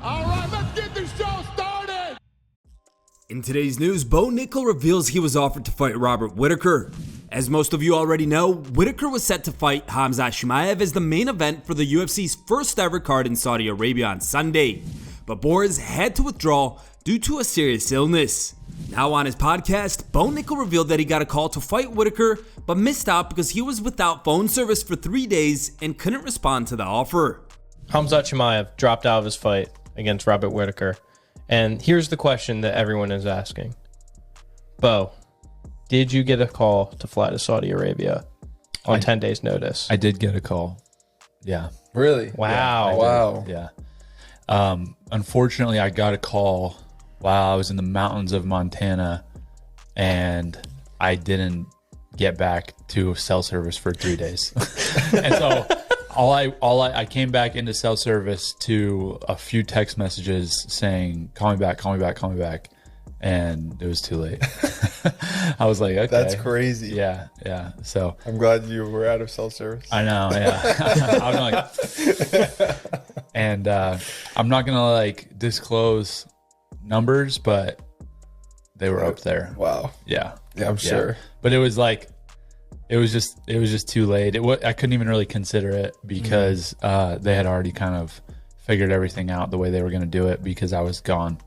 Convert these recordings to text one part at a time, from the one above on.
All right, let's get this show started. In today's news, Bo Nickal reveals he was offered to fight Robert Whittaker. As most of you already know, Whittaker was set to fight Khamzat Chimaev as the main event for the UFC's first ever card in Saudi Arabia on Sunday. But Boris had to withdraw due to a serious illness. Now on his podcast, Bo Nickal revealed that he got a call to fight Whittaker, but missed out because he was without phone service for 3 days and couldn't respond to the offer. Khamzat Chimaev dropped out of his fight against Robert Whittaker. And here's the question that everyone is asking. Bo, did you get a call to fly to Saudi Arabia on 10 days notice? I did get a call. Yeah. Really? Wow. Wow. Yeah. Unfortunately, I got a call while I was in the mountains of Montana, and I didn't get back to cell service for 3 days. And so I came back into cell service to a few text messages saying, call me back, call me back, call me back. And it was too late. I was like, okay. That's crazy. Yeah, yeah. So I'm glad you were out of cell service. I know, yeah. I'm like, and I'm not gonna like disclose numbers, but they were up there. Wow. Yeah. Yeah, I'm sure. But it was like, it was just too late. I couldn't even really consider it because they had already kind of figured everything out the way they were going to do it because I was gone.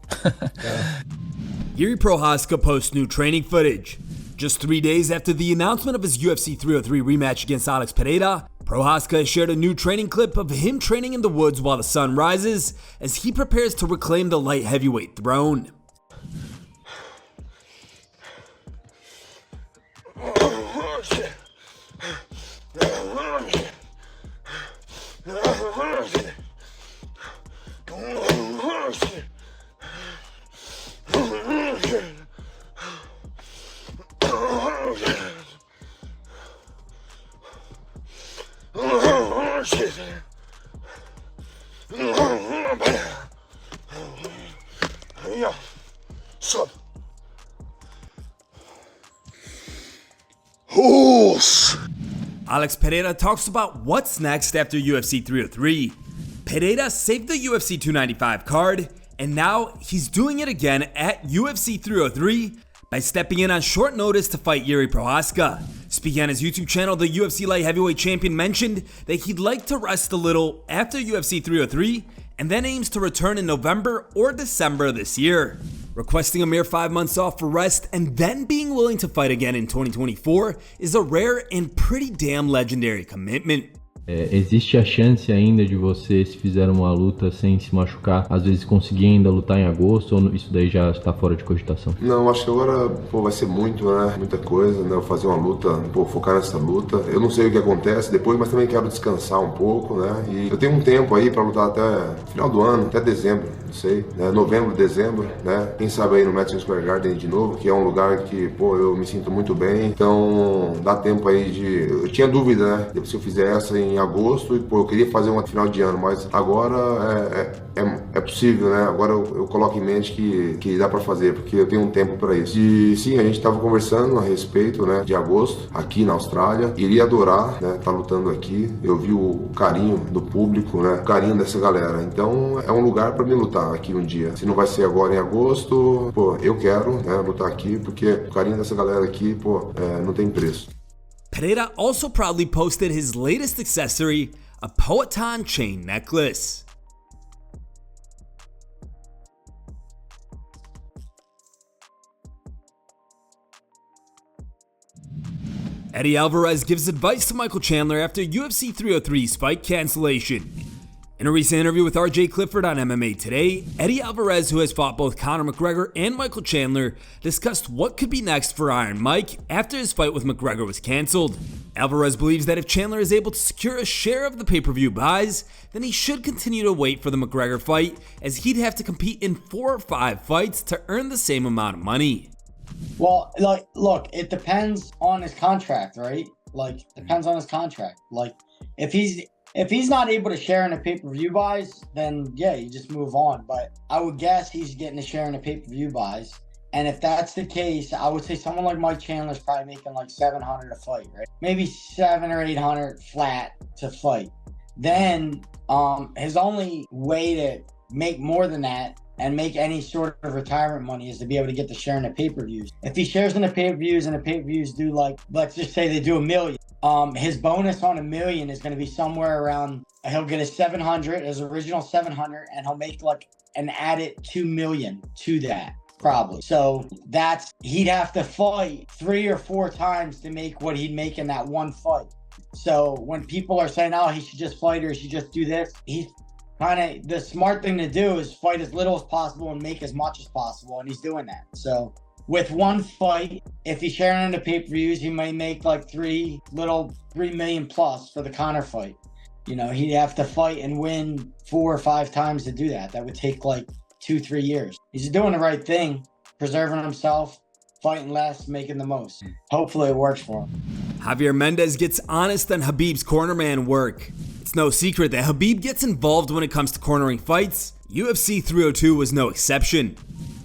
Jiri Prochazka posts new training footage. Just 3 days after the announcement of his UFC 303 rematch against Alex Pereira, Prochazka has shared a new training clip of him training in the woods while the sun rises as he prepares to reclaim the light heavyweight throne. Alex Pereira talks about what's next after UFC 303. Pereira saved the UFC 295 card, and now he's doing it again at UFC 303 by stepping in on short notice to fight Jiri Prochazka. Speaking on his YouTube channel, the UFC light heavyweight champion mentioned that he'd like to rest a little after UFC 303 and then aims to return in November or December this year. Requesting a mere 5 months off for rest and then being willing to fight again in 2024 is a rare and pretty damn legendary commitment. Existe a chance ainda de você, se fizer uma luta sem se machucar, às vezes conseguir ainda lutar em agosto, ou isso daí já está fora de cogitação? Não, acho que agora vai ser muito, né? Muita coisa, né? Eu fazer uma luta, focar nessa luta. Eu não sei o que acontece depois, mas também quero descansar um pouco, né? E eu tenho um tempo aí para lutar até final do ano, até dezembro, não sei, né? Novembro, dezembro, né? Quem sabe aí no Madison Square Garden de novo, que é um lugar que, eu me sinto muito bem. Então, dá tempo aí de... Eu tinha dúvida, né? Se eu fizer essa em agosto, e eu queria fazer uma final de ano, mas agora é possível, né? Agora eu coloco em mente que dá pra fazer, porque eu tenho um tempo pra isso. E sim, a gente tava conversando a respeito, né, de agosto, aqui na Austrália. Iria adorar, né, tá lutando aqui. Eu vi o carinho do público, né, o carinho dessa galera. Então é um lugar pra mim lutar aqui um dia. Se não vai ser agora em agosto, eu quero, né, lutar aqui, porque o carinho dessa galera aqui, não tem preço. Pereira also proudly posted his latest accessory, a Poatan chain necklace. Eddie Alvarez gives advice to Michael Chandler after UFC 303's fight cancellation. In a recent interview with RJ Clifford on MMA Today, Eddie Alvarez, who has fought both Conor McGregor and Michael Chandler, discussed what could be next for Iron Mike after his fight with McGregor was cancelled. Alvarez believes that if Chandler is able to secure a share of the pay-per-view buys, then he should continue to wait for the McGregor fight, as he'd have to compete in 4 or 5 fights to earn the same amount of money. Well, look, it depends on his contract, right? Depends on his contract. If he's not able to share in the pay-per-view buys, then yeah, you just move on. But I would guess he's getting a share in the pay-per-view buys. And if that's the case, I would say someone like Mike Chandler's probably making like $700 a fight, right? Maybe $700 or $800 flat to fight. Then his only way to make more than that and make any sort of retirement money is to be able to get the share in the pay-per-views. If he shares in the pay-per-views and the pay-per-views do, like, let's just say they do $1 million, his bonus on $1 million is going to be somewhere around, he'll get his 700, his original 700, and he'll make like an added $2 million to that. Probably. So he'd have to fight 3 or 4 times to make what he'd make in that one fight. So when people are saying, oh, he should just fight or he should just do this, he's kind of, the smart thing to do is fight as little as possible and make as much as possible. And he's doing that. So with one fight, if he's sharing in the pay-per-views, he may make like 3 million plus for the Conor fight. You know, he'd have to fight and win 4 or 5 times to do that. That would take like 2-3 years. He's doing the right thing, preserving himself, fighting less, making the most. Hopefully it works for him. Javier Mendez gets honest on Khabib's cornerman work. It's no secret that Khabib gets involved when it comes to cornering fights. UFC 302 was no exception.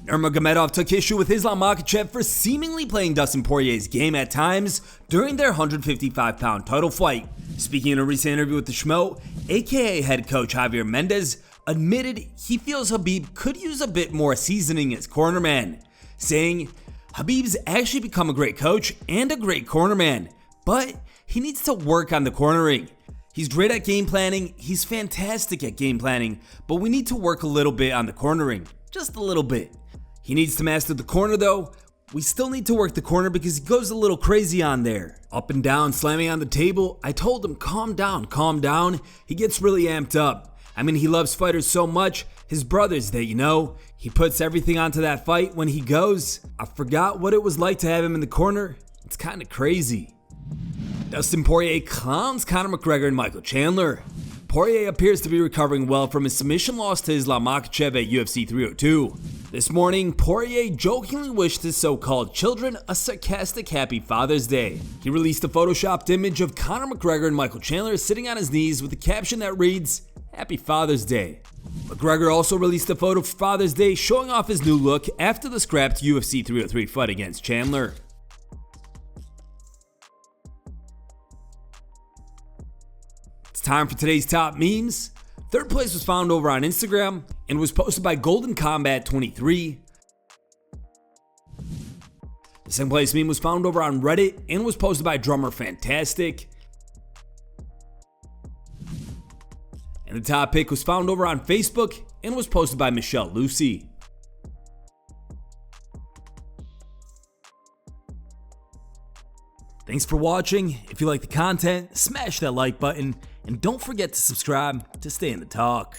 Nurmagomedov took issue with Islam Makhachev for seemingly playing Dustin Poirier's game at times during their 155-pound title fight. Speaking in a recent interview with the Schmo, aka head coach Javier Mendez admitted he feels Khabib could use a bit more seasoning as cornerman, saying Khabib's actually become a great coach and a great cornerman, but he needs to work on the cornering. He's great at game planning, he's fantastic at game planning, but we need to work a little bit on the cornering, just a little bit. He needs to master the corner though. We still need to work the corner because he goes a little crazy on there. Up and down, slamming on the table. I told him, calm down, calm down. He gets really amped up. I mean, he loves fighters so much, his brothers that, you know, he puts everything onto that fight when he goes. I forgot what it was like to have him in the corner. It's kind of crazy. Dustin Poirier clowns Conor McGregor and Michael Chandler. Poirier appears to be recovering well from his submission loss to Islam Makhachev at UFC 302. This morning, Poirier jokingly wished his so-called children a sarcastic Happy Father's Day. He released a photoshopped image of Conor McGregor and Michael Chandler sitting on his knees with a caption that reads, Happy Father's Day. McGregor also released a photo for Father's Day showing off his new look after the scrapped UFC 303 fight against Chandler. It's time for today's top memes. Third place was found over on Instagram and was posted by Golden Combat 23. The second place meme was found over on Reddit and was posted by Drummer Fantastic. And the top pick was found over on Facebook and was posted by Michelle Lucy. Thanks for watching. If you like the content, smash that like button and don't forget to subscribe to stay in the talk.